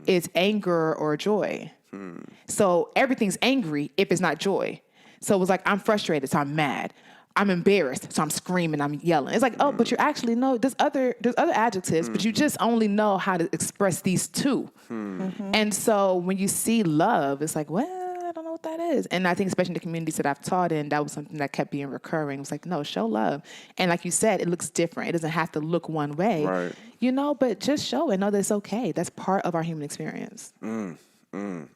[SPEAKER 3] It's anger or joy. So everything's angry if it's not joy. So it was like, I'm frustrated, so I'm mad. I'm embarrassed, so I'm screaming, I'm yelling. It's like, oh, but you actually know there's other adjectives, but you just only know how to express these two. And so when you see love, it's like, well, I don't know what that is. And I think especially in the communities that I've taught in, that was something that kept being recurring. It was like, no, show love. And like you said, it looks different. It doesn't have to look one way,
[SPEAKER 1] Right.
[SPEAKER 3] you know, but just show and know that it's okay. That's part of our human experience.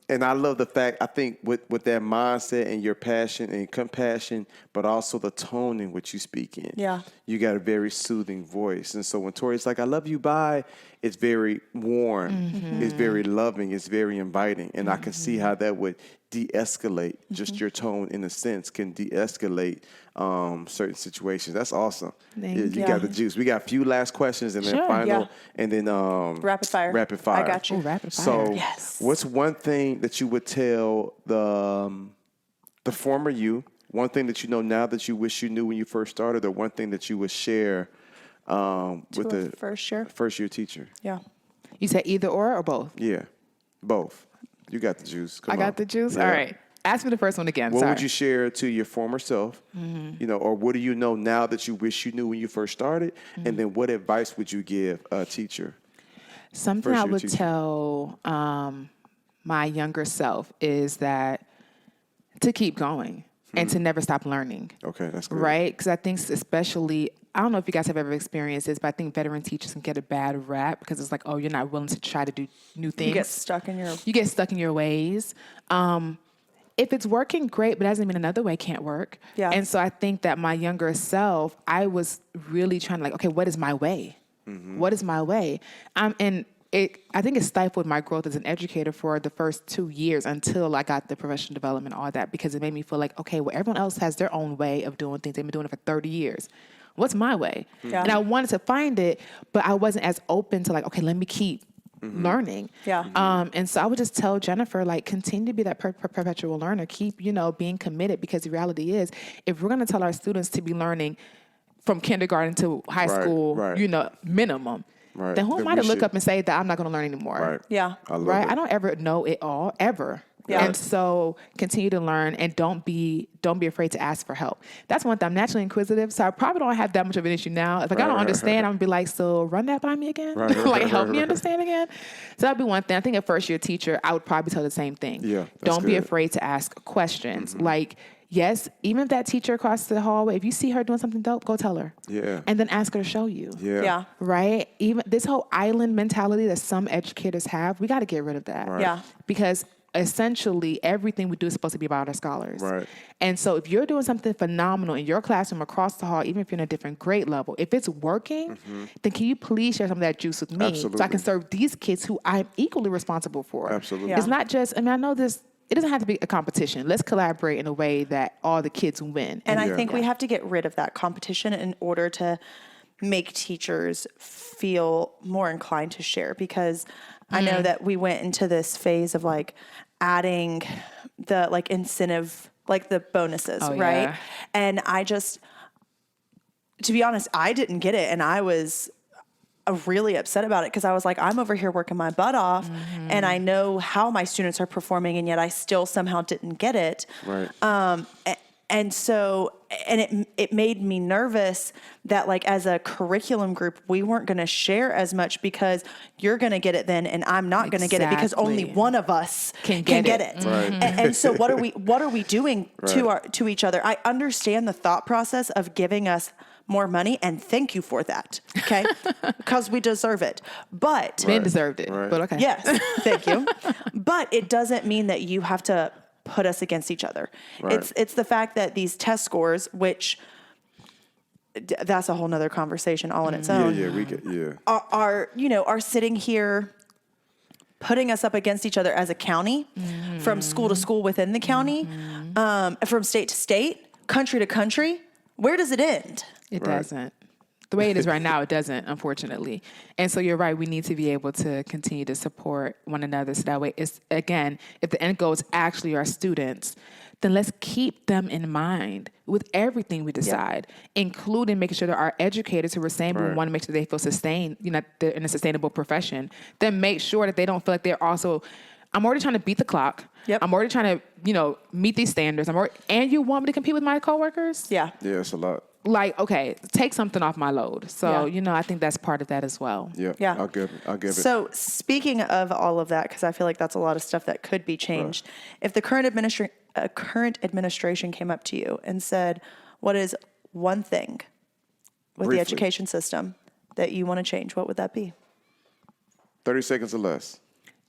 [SPEAKER 1] And I love the fact, I think with that mindset and your passion and compassion, but also the tone in which you speak in.
[SPEAKER 2] Yeah.
[SPEAKER 1] You got a very soothing voice. And so when Tori's like, I love you, bye, it's very warm. It's very loving. It's very inviting. And I can see how that would de-escalate. Just your tone, in a sense, can de-escalate certain situations. That's awesome.
[SPEAKER 3] Thank
[SPEAKER 1] You
[SPEAKER 2] you.
[SPEAKER 1] got the juice. We got a few last questions and then
[SPEAKER 3] Sure.
[SPEAKER 1] final,
[SPEAKER 2] Yeah.
[SPEAKER 1] and then
[SPEAKER 2] Rapid fire.
[SPEAKER 1] Rapid fire.
[SPEAKER 2] I got you.
[SPEAKER 3] Ooh, rapid fire.
[SPEAKER 1] So,
[SPEAKER 2] Yes.
[SPEAKER 1] what's one thing that you would tell the former you? One thing that you know now that you wish you knew when you first started, or one thing that you would share with
[SPEAKER 2] To a
[SPEAKER 1] the
[SPEAKER 2] first year.
[SPEAKER 1] teacher?
[SPEAKER 2] Yeah.
[SPEAKER 3] You said either or both?
[SPEAKER 1] Yeah, both. You got the juice. Come
[SPEAKER 3] I got
[SPEAKER 1] on.
[SPEAKER 3] the juice?
[SPEAKER 1] Yeah.
[SPEAKER 3] All right. Ask me the first one again.
[SPEAKER 1] What
[SPEAKER 3] Sorry.
[SPEAKER 1] would you share to your former self? You know, or what do you know now that you wish you knew when you first started? And then what advice would you give a teacher?
[SPEAKER 3] Something
[SPEAKER 1] First
[SPEAKER 3] I
[SPEAKER 1] year
[SPEAKER 3] would
[SPEAKER 1] teacher.
[SPEAKER 3] tell my younger self is that to keep going and to never stop learning.
[SPEAKER 1] Okay, that's good.
[SPEAKER 3] Right? Because I think especially, I don't know if you guys have ever experienced this, but I think veteran teachers can get a bad rap because it's like, oh, you're not willing to try to do new things.
[SPEAKER 2] You get stuck in your.
[SPEAKER 3] You get stuck in your ways. If it's working, great, but that doesn't mean another way can't work.
[SPEAKER 2] Yeah.
[SPEAKER 3] And so I think that my younger self, I was really trying to like, okay, what is my way? What is my way? I think it stifled my growth as an educator for the first 2 years until I got the professional development, all that, because it made me feel like, okay, well, everyone else has their own way of doing things. They've been doing it for 30 years. What's my way?
[SPEAKER 2] Yeah.
[SPEAKER 3] And I wanted to find it, but I wasn't as open to like, okay, let me keep learning.
[SPEAKER 2] Yeah.
[SPEAKER 3] And so I would just tell Jennifer, like, continue to be that perpetual learner. Keep, being committed, because the reality is, if we're going to tell our students to be learning from kindergarten to high
[SPEAKER 1] Right,
[SPEAKER 3] school,
[SPEAKER 1] right.
[SPEAKER 3] minimum,
[SPEAKER 1] Right.
[SPEAKER 3] then who
[SPEAKER 1] Then
[SPEAKER 3] am I
[SPEAKER 1] we
[SPEAKER 3] to look
[SPEAKER 1] should-
[SPEAKER 3] up and say that I'm not going to learn anymore?
[SPEAKER 1] Right.
[SPEAKER 2] Yeah.
[SPEAKER 1] I love
[SPEAKER 3] Right?
[SPEAKER 1] it.
[SPEAKER 3] I don't ever know it all, ever.
[SPEAKER 2] Yeah.
[SPEAKER 3] And so continue to learn and don't be afraid to ask for help. That's one thing. I'm naturally inquisitive, so I probably don't have that much of an issue now. If I don't understand, I'm gonna be like, so run that by me again?
[SPEAKER 1] Right,
[SPEAKER 3] like help me
[SPEAKER 1] right.
[SPEAKER 3] understand again? So that'd be one thing. I think a first year teacher, I would probably tell the same thing.
[SPEAKER 1] Yeah, that's
[SPEAKER 3] Don't be
[SPEAKER 1] good.
[SPEAKER 3] afraid to ask questions. Like, yes, even if that teacher across the hallway, if you see her doing something dope, go tell her.
[SPEAKER 1] Yeah.
[SPEAKER 3] And then ask her to show you.
[SPEAKER 1] Yeah.
[SPEAKER 2] Yeah.
[SPEAKER 3] Right? Even this whole island mentality that some educators have, we got to get rid of that.
[SPEAKER 1] Right.
[SPEAKER 2] Yeah.
[SPEAKER 3] Because essentially everything we do is supposed to be about our scholars.
[SPEAKER 1] Right.
[SPEAKER 3] And so if you're doing something phenomenal in your classroom across the hall, even if you're in a different grade level, if it's working, then can you please share some of that juice with me so I can
[SPEAKER 1] Absolutely.
[SPEAKER 3] serve these kids who I'm equally responsible for?
[SPEAKER 1] Absolutely.
[SPEAKER 2] Yeah.
[SPEAKER 3] It's not just, I know this, it doesn't have to be a competition. Let's collaborate in a way that all the kids win.
[SPEAKER 2] And I
[SPEAKER 1] Yeah.
[SPEAKER 2] think we have to get rid of that competition in order to make teachers feel more inclined to share, because I know that we went into this phase of like adding the like incentive, like the bonuses,
[SPEAKER 3] Oh,
[SPEAKER 2] right?
[SPEAKER 3] yeah.
[SPEAKER 2] And I just, to be honest, I didn't get it. And I was really upset about it because I was like, I'm over here working my butt off and I know how my students are performing, and yet I still somehow didn't get it.
[SPEAKER 1] Right.
[SPEAKER 2] And so, and it made me nervous that like as a curriculum group, we weren't going to share as much because you're going to get it then, and I'm not going to get it because only
[SPEAKER 3] Exactly.
[SPEAKER 2] one of us
[SPEAKER 3] Can
[SPEAKER 2] can
[SPEAKER 3] get
[SPEAKER 2] get
[SPEAKER 3] it.
[SPEAKER 2] it.
[SPEAKER 1] Right.
[SPEAKER 2] And so what are we doing
[SPEAKER 1] Right.
[SPEAKER 2] to each other? I understand the thought process of giving us more money, and thank you for that. Okay. Because we deserve it. But
[SPEAKER 3] Men deserved it,
[SPEAKER 1] Right.
[SPEAKER 3] but okay.
[SPEAKER 2] yes, thank you. But it doesn't mean that you have to put us against each other.
[SPEAKER 1] Right.
[SPEAKER 2] It's the fact that these test scores, which that's a whole nother conversation all on its
[SPEAKER 1] Yeah,
[SPEAKER 2] own,
[SPEAKER 1] yeah, we get, yeah.
[SPEAKER 2] are sitting here putting us up against each other as a county, from school to school within the county, from state to state, country to country. Where does it end?
[SPEAKER 3] It
[SPEAKER 1] Right.
[SPEAKER 3] doesn't. The way it is right now, it doesn't, unfortunately. And so you're right. We need to be able to continue to support one another. So that way, it's again, if the end goal is actually our students, then let's keep them in mind with everything we decide, including making sure that our educators who are saying we want to make sure they feel sustained, they're in a sustainable profession, then make sure that they don't feel like they're also, I'm already trying to beat the clock.
[SPEAKER 2] Yep.
[SPEAKER 3] I'm already trying to, meet these standards. And you want me to compete with my coworkers?
[SPEAKER 2] Yeah.
[SPEAKER 1] Yeah, it's a lot.
[SPEAKER 3] Like, okay, take something off my load. So,
[SPEAKER 2] Yeah.
[SPEAKER 3] I think that's part of that as well.
[SPEAKER 2] Yeah.
[SPEAKER 1] I'll give it.
[SPEAKER 2] So speaking of all of that, because I feel like that's a lot of stuff that could be changed. If the current administration came up to you and said, what is one thing with
[SPEAKER 1] Briefly.
[SPEAKER 2] the education system that you want to change, what would that be?
[SPEAKER 1] 30 seconds or less.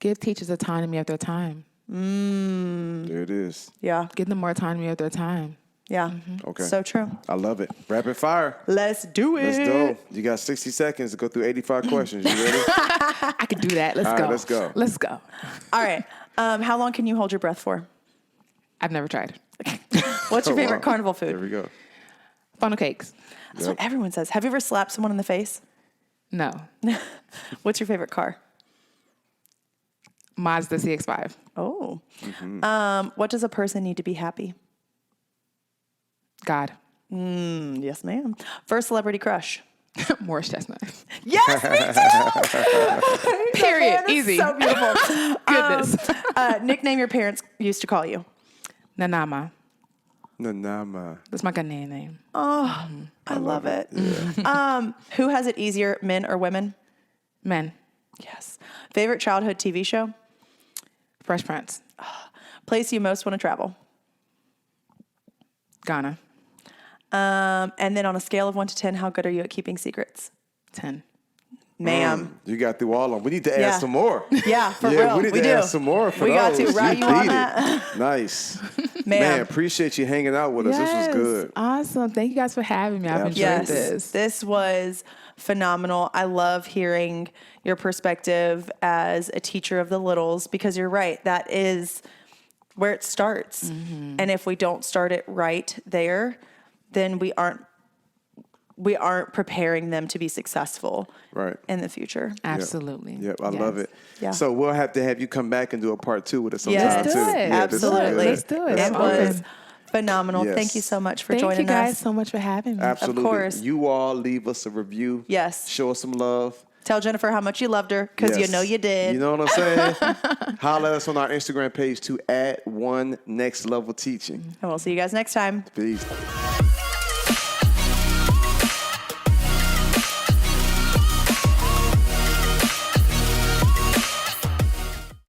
[SPEAKER 3] Give teachers autonomy of their time.
[SPEAKER 1] There it is.
[SPEAKER 2] Yeah.
[SPEAKER 3] Give them more autonomy of their time.
[SPEAKER 2] Yeah.
[SPEAKER 1] Okay.
[SPEAKER 2] So true.
[SPEAKER 1] I love it. Rapid fire.
[SPEAKER 2] Let's do it.
[SPEAKER 1] Let's go. You got 60 seconds to go through 85 questions. You ready?
[SPEAKER 3] I could do that. Let's
[SPEAKER 1] All
[SPEAKER 3] go.
[SPEAKER 1] right, let's go.
[SPEAKER 3] Let's go.
[SPEAKER 2] All right. How long can you hold your breath for?
[SPEAKER 3] I've never tried.
[SPEAKER 2] What's your favorite
[SPEAKER 1] Wow.
[SPEAKER 2] carnival
[SPEAKER 1] There
[SPEAKER 2] food?
[SPEAKER 1] we go.
[SPEAKER 3] Funnel cakes.
[SPEAKER 2] That's what everyone says. Have you ever slapped someone in the face?
[SPEAKER 3] No.
[SPEAKER 2] What's your favorite car?
[SPEAKER 3] Mazda CX-5.
[SPEAKER 2] Oh.
[SPEAKER 1] Mm-hmm.
[SPEAKER 2] What does a person need to be happy?
[SPEAKER 3] God.
[SPEAKER 2] Yes, ma'am. First celebrity crush.
[SPEAKER 3] Morris Chestnut.
[SPEAKER 2] Yes, me too.
[SPEAKER 3] Period.
[SPEAKER 2] Man, it's
[SPEAKER 3] Easy.
[SPEAKER 2] So beautiful.
[SPEAKER 3] Goodness.
[SPEAKER 2] Nickname your parents used to call you.
[SPEAKER 3] Nanama.
[SPEAKER 1] Nanama.
[SPEAKER 3] That's my Ghanaian name.
[SPEAKER 2] I love it. Who has it easier, men or women?
[SPEAKER 3] Men.
[SPEAKER 2] Yes. Favorite childhood TV show?
[SPEAKER 3] Fresh Prince.
[SPEAKER 2] Place you most want to travel?
[SPEAKER 3] Ghana.
[SPEAKER 2] And then on a scale of 1 to 10, how good are you at keeping secrets?
[SPEAKER 3] 10.
[SPEAKER 2] Ma'am.
[SPEAKER 1] You got through all of them. We need to add
[SPEAKER 2] Yeah.
[SPEAKER 1] some more.
[SPEAKER 2] Yeah, for
[SPEAKER 1] Yeah,
[SPEAKER 2] real.
[SPEAKER 1] we need to
[SPEAKER 2] do.
[SPEAKER 1] add some more for
[SPEAKER 2] We got
[SPEAKER 1] those.
[SPEAKER 2] to, right? You
[SPEAKER 1] beat
[SPEAKER 2] on
[SPEAKER 1] it.
[SPEAKER 2] that?
[SPEAKER 1] Nice.
[SPEAKER 2] Ma'am.
[SPEAKER 1] Man, appreciate you hanging out with us. This was good.
[SPEAKER 3] Awesome. Thank you guys for having me. I've enjoyed
[SPEAKER 2] Yes,
[SPEAKER 3] this.
[SPEAKER 2] this was phenomenal. I love hearing your perspective as a teacher of the littles, because you're right. That is where it starts. And if we don't start it right there, then we aren't preparing them to be successful
[SPEAKER 1] Right.
[SPEAKER 2] in the future.
[SPEAKER 3] Absolutely.
[SPEAKER 1] Yep, I love it.
[SPEAKER 2] Yeah.
[SPEAKER 1] So we'll have to have you come back and do a part 2 with us sometime
[SPEAKER 2] Yes,
[SPEAKER 1] too.
[SPEAKER 3] Let's do it.
[SPEAKER 1] Yeah, this is
[SPEAKER 2] absolutely.
[SPEAKER 1] good.
[SPEAKER 3] Let's do it.
[SPEAKER 1] This
[SPEAKER 2] It
[SPEAKER 1] is
[SPEAKER 2] was
[SPEAKER 1] good.
[SPEAKER 2] phenomenal.
[SPEAKER 1] Yes.
[SPEAKER 2] Thank you so much for
[SPEAKER 3] Thank
[SPEAKER 2] joining
[SPEAKER 3] you guys
[SPEAKER 2] us.
[SPEAKER 3] so much for having me.
[SPEAKER 1] Absolutely.
[SPEAKER 2] course.
[SPEAKER 1] You all leave us a review.
[SPEAKER 2] Yes.
[SPEAKER 1] Show us some love.
[SPEAKER 2] Tell Jennifer how much you loved her, because
[SPEAKER 1] Yes.
[SPEAKER 2] you know you did.
[SPEAKER 1] You know what I'm saying? Holla at us on our Instagram page to @OneNextLevelTeaching.
[SPEAKER 2] And we'll see you guys next time.
[SPEAKER 1] Peace.